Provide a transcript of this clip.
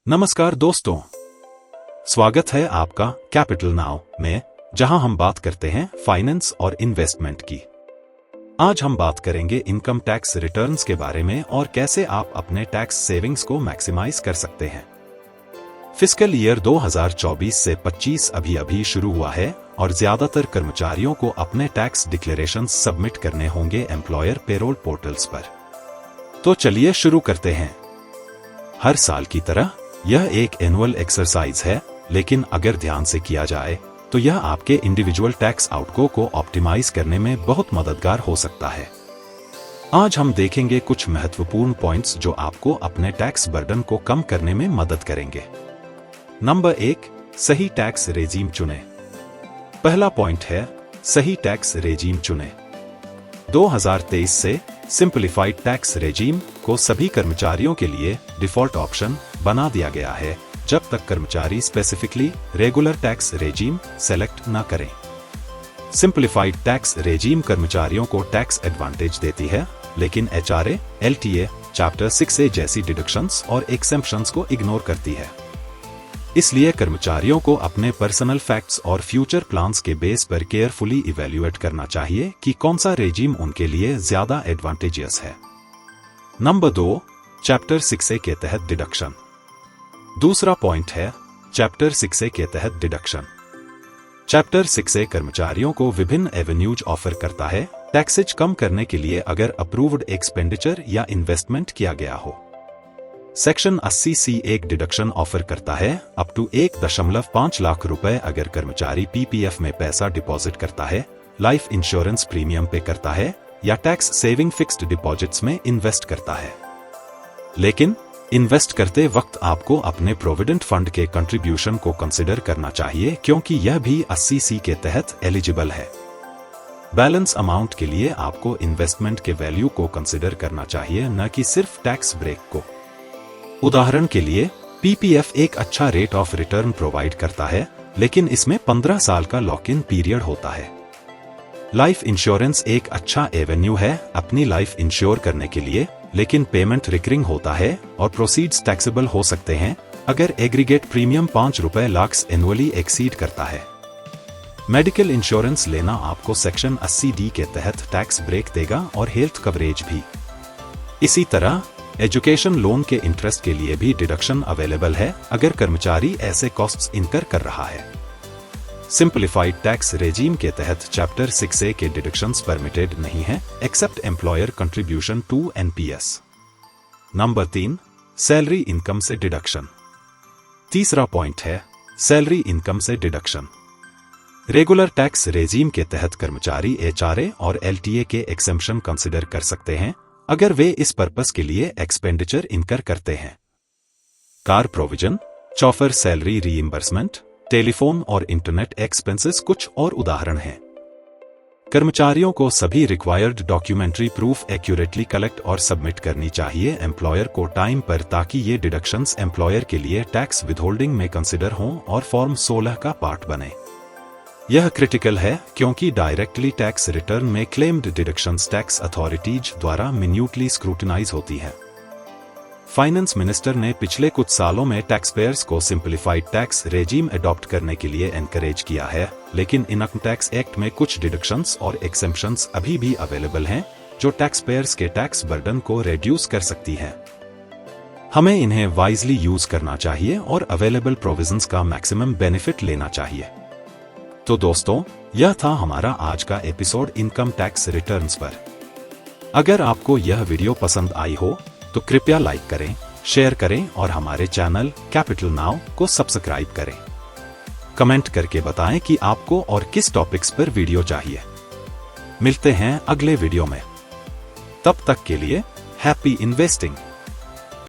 नमस्कार दोस्तों, स्वागत है आपका कैपिटल नाउ में, जहां हम बात करते हैं फाइनेंस और इन्वेस्टमेंट की। आज हम बात करेंगे इनकम टैक्स रिटर्न्स के बारे में और कैसे आप अपने टैक्स सेविंग्स को मैक्सिमाइज कर सकते हैं। फिस्कल ईयर 2024 से 25 अभी शुरू हुआ है और ज्यादातर कर्मचारियों को अपने टैक्स डिक्लेरेशंस सबमिट करने होंगे एम्प्लॉयर पेरोल पोर्टल्स पर। तो चलिए शुरू करते हैं। हर साल की तरह यह एक एनुअल एक्सरसाइज है, लेकिन अगर ध्यान से किया जाए तो यह आपके इंडिविजुअल टैक्स आउटगो को ऑप्टिमाइज करने में बहुत मददगार हो सकता है। आज हम देखेंगे कुछ महत्वपूर्ण पॉइंट्स जो आपको अपने टैक्स बर्डन को कम करने में मदद करेंगे। नंबर 1, सही टैक्स रेजीम चुनें। पहला पॉइंट है, सही टैक्स रेजीम चुनें। 2023 से सिंपलीफाइड टैक्स रेजीम को सभी कर्मचारियों के लिए डिफॉल्ट ऑप्शन बना दिया गया है, जब तक कर्मचारी specifically regular tax regime select न करें। सिंपलीफाइड टैक्स रेजीम कर्मचारियों को टैक्स एडवांटेज देती है, लेकिन HRA, LTA, चैप्टर 6A जैसी डिडक्शंस और एक्सेम्पशंस को इग्नोर करती है। इसलिए कर्मचारियों को अपने पर्सनल फैक्ट्स और फ्यूचर प्लान्स के बेस पर केयरफुली इवैल्यूएट करना चाहिए कि कौन सा रेजीम उनके लिए ज्यादा एडवांटेजियस है। नंबर 2, चैप्टर 6A के तहत डिडक्शन। दूसरा पॉइंट है, चैप्टर 6A के तहत डिडक्शन। चैप्टर 6A कर्मचारियों को विभिन्न एवेन्यूज ऑफर करता है टैक्सेज कम करने के लिए अगर अप्रूव्ड एक्सपेंडिचर या इन्वेस्टमेंट किया गया हो। सेक्शन 80C एक डिडक्शन ऑफर करता है अप टू 1.5 लाख रुपए अगर कर्मचारी PPF में पैसा डिपॉजिट करता है, लाइफ इंश्योरेंस प्रीमियम पे करता है या टैक्स सेविंग फिक्स्ड डिपॉजिट्स में इन्वेस्ट करता है। लेकिन इन्वेस्ट करते वक्त आपको अपने प्रोविडेंट फंड के कंट्रीब्यूशन को कंसिडर करना चाहिए, क्योंकि यह भी 80C के तहत एलिजिबल है। बैलेंस अमाउंट के लिए आपको इन्वेस्टमेंट के वैल्यू को कंसिडर करना चाहिए, न कि सिर्फ टैक्स ब्रेक को। उदाहरण के लिए PPF एक अच्छा रेट ऑफ रिटर्न प्रोवाइड करता है, लेकिन इसमें 15 साल का लॉक इन पीरियड होता है। लाइफ इंश्योरेंस एक अच्छा एवेन्यू है अपनी लाइफ इंश्योर करने के लिए, लेकिन पेमेंट रिकरिंग होता है और प्रोसीड्स टैक्सेबल हो सकते हैं अगर एग्रीगेट प्रीमियम 5 रुपए लाख एनुअली एक्सीड करता है। मेडिकल इंश्योरेंस लेना आपको सेक्शन 80D के तहत टैक्स ब्रेक देगा और हेल्थ कवरेज भी। इसी तरह एजुकेशन लोन के इंटरेस्ट के लिए भी डिडक्शन अवेलेबल है अगर कर्मचारी ऐसे कॉस्ट्स इनकर कर रहा है। सिंपलीफाइड टैक्स रेजीम के तहत चैप्टर 6A के डिडक्शंस परमिटेड नहीं है except employer contribution to NPS। Number 3, salary income से डिडक्शन। तीसरा पॉइंट है, सैलरी इनकम से डिडक्शन। रेगुलर टैक्स रेजीम के तहत कर्मचारी HRA और LTA के एक्सेम्पशन कंसिडर कर सकते हैं अगर वे इस पर्पस के लिए एक्सपेंडिचर इनकर करते हैं। Car provision, chauffeur salary reimbursement, telephone और इंटरनेट एक्सपेंसेस कुछ और उदाहरण हैं। कर्मचारियों को सभी required documentary proof accurately collect और सबमिट करनी चाहिए एम्प्लॉयर को टाइम पर, ताकि ये डिडक्शंस एम्प्लॉयर के लिए टैक्स विथहोल्डिंग में कंसिडर हों और फॉर्म 16 का पार्ट बने। यह क्रिटिकल है क्योंकि डायरेक्टली टैक्स रिटर्न में क्लेम्ड डिडक्शंस टैक्स अथॉरिटीज द्वारा मिन्यूटली स्क्रूटिनाइज होती है। फाइनेंस मिनिस्टर ने पिछले कुछ सालों में टैक्स पेयर्स को सिंपलीफाइड टैक्स रेजीम अडॉप्ट करने के लिए एनकरेज किया है, लेकिन इनकम टैक्स एक्ट में कुछ डिडक्शंस और एक्सेम्पशंस अभी भी अवेलेबल हैं जो टैक्स पेयर्स के टैक्स बर्डन को रिड्यूस कर सकती हैं। हमें इन्हें वाइजली यूज करना चाहिए और अवेलेबल प्रोविजंस का मैक्सिमम बेनिफिट लेना चाहिए। तो दोस्तों, यह था हमारा आज का एपिसोड इनकम टैक्स रिटर्न्स पर। अगर आपको यह वीडियो पसंद आई हो तो कृपया लाइक करें, शेयर करें और हमारे चैनल कैपिटल नाउ को सब्सक्राइब करें। कमेंट करके बताएं कि आपको और किस टॉपिक्स पर वीडियो चाहिए। मिलते हैं अगले वीडियो में। तब तक के लिए हैप्पी इन्वेस्टिंग।